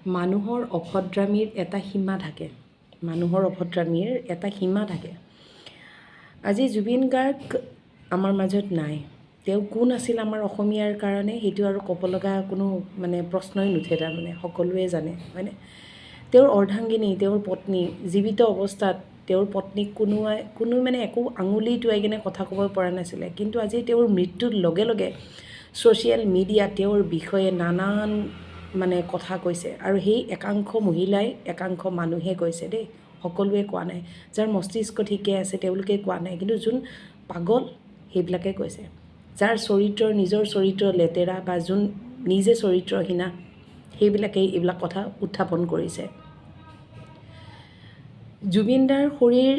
মানুহৰ অভদ্ৰামীৰ এটা সীমা থাকে। মানুহৰ অভদ্ৰামীৰ এটা সীমা থাকে। আজি জুবিন গাৰ্গ আমাৰ মাজত নাই। তেওঁ কোন আছিল আমাৰ অসমীয়াৰ কাৰণে সেইটো আৰু ক'ব লগা কোনো মানে প্ৰশ্নই নুঠে, তাৰমানে সকলোৱে জানে, হয়নে? তেওঁৰ অৰ্ধাংগিনী, তেওঁৰ পত্নী জীৱিত অৱস্থাত তেওঁৰ পত্নীক কোনো মানে একো আঙুলি টোৱাই কিনে কথা ক'ব পৰা নাছিলে, কিন্তু আজি তেওঁৰ মৃত্যুৰ লগে লগে ছ'চিয়েল মিডিয়া তেওঁৰ বিষয়ে নানান মানে কথা কৈছে, আৰু সেই একাংশ মহিলাই একাংশ মানুহে কৈছে দেই, সকলোৱে কোৱা নাই। যাৰ মস্তিষ্ক ঠিকে আছে তেওঁলোকে কোৱা নাই, কিন্তু যোন পাগল সেইবিলাকে কৈছে। যাৰ নিজৰ চৰিত্ৰ লেতেৰা বা যোন নিজে চৰিত্ৰহীনা সেইবিলাকেই এইবিলাক কথা উত্থাপন কৰিছে। জুবিনদাৰ শৰীৰ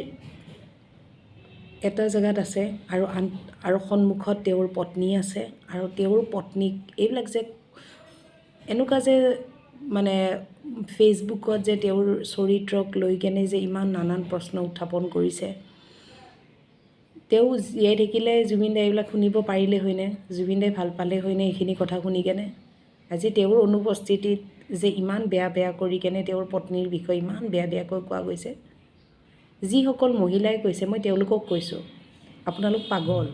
এটা জেগাত আছে আৰু সন্মুখত তেওঁৰ পত্নী আছে, আৰু তেওঁৰ পত্নীক এইবিলাক যে এনেকুৱা যে মানে ফেচবুকত যে তেওঁৰ চৰিত্ৰক লৈ কেনে যে ইমান নানান প্ৰশ্ন উত্থাপন কৰিছে, তেওঁ জীয়াই থাকিলে জুবিনদাই এইবিলাক শুনিব পাৰিলে হয়নে? জুবিনদাই ভাল পালে হয়নে এইখিনি কথা শুনি কেনে? আজি তেওঁৰ অনুপস্থিতিত যে ইমান বেয়া কৰি কেনে তেওঁৰ পত্নীৰ বিষয়ে ইমান বেয়াকৈ কোৱা গৈছে। যিসকল মহিলাই কৈছে মই তেওঁলোকক কৈছোঁ, আপোনালোক পাগল।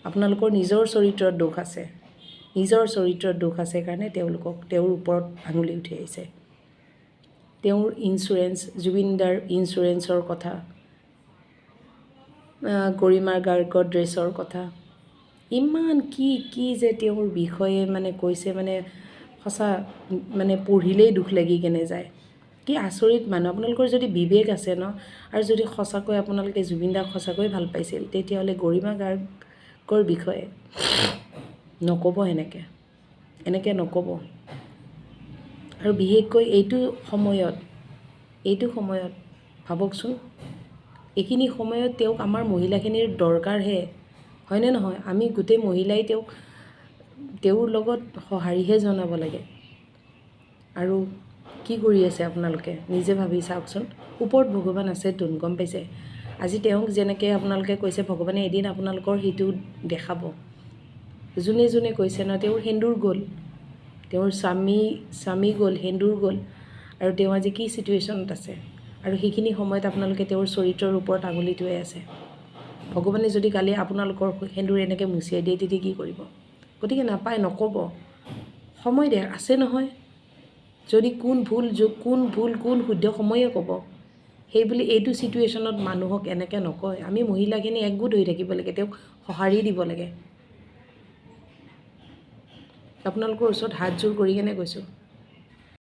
আপোনালোকৰ নিজৰ চৰিত্ৰত দোষ আছে। নিজৰ চৰিত্ৰত দোষ আছে কাৰণে তেওঁৰ ওপৰত আঙুলি উঠিয়াইছে। তেওঁৰ ইঞ্চুৰেঞ্চ, জুবিনদাৰ ইঞ্চুৰেঞ্চৰ কথা, গৰিমা গাৰ্গৰ ড্ৰেছৰ কথা, ইমান কি যে তেওঁৰ বিষয়ে মানে কৈছে, মানে সঁচা মানে পঢ়িলেই দুখ লাগি কেনে যায়। কি আচৰিত মানুহ। আপোনালোকৰ যদি বিবেক আছে ন, আৰু যদি সঁচাকৈ আপোনালোকে জুবিনদাক সঁচাকৈ ভাল পাইছিল, তেতিয়াহ'লে গৰিমা গাৰ্গৰ বিষয়ে নক'ব এনেকৈ নক'ব। আৰু বিশেষকৈ এইটো সময়ত ভাবকচোন, এইখিনি সময়ত তেওঁক আমাৰ মহিলাখিনিৰ দৰকাৰহে, হয়নে নহয়? আমি গোটেই মহিলাই তেওঁৰ লগত সঁহাৰিহে জনাব লাগে। আৰু কি কৰি আছে আপোনালোকে নিজে ভাবি চাওকচোন। ওপৰত ভগৱান আছেতো, গম পাইছে? আজি তেওঁক যেনেকৈ আপোনালোকে কৈছে, ভগৱানে এদিন আপোনালোকৰ সেইটো দেখাব। যোনে কৈছে ন, তেওঁৰ সেন্দুৰ গ'ল, তেওঁৰ স্বামী গ'ল, সেন্দুৰ গ'ল, আৰু তেওঁ আজি কি চিটুৱেশ্যনত আছে, আৰু সেইখিনি সময়ত আপোনালোকে তেওঁৰ চৰিত্ৰৰ ওপৰত আঙুলি টোৱাই আছে। ভগৱানে যদি কালি আপোনালোকৰ সেন্দুৰ এনেকৈ মুচিয়াই দিয়ে, তেতিয়া কি কৰিব? গতিকে নাপায়, নক'ব। সময় আছে নহয়। যদি কোন ভুল কোন শুদ্ধ সময়ে ক'ব। সেইবুলি এইটো চিটুৱেশ্যনত মানুহক এনেকৈ নকয়। আমি মহিলাখিনি একগোট হৈ থাকিব লাগে, তেওঁক সঁহাৰি দিব লাগে। আপোনালোকৰ ওচৰত হাত জোৰ কৰি কেনে কৈছোঁ।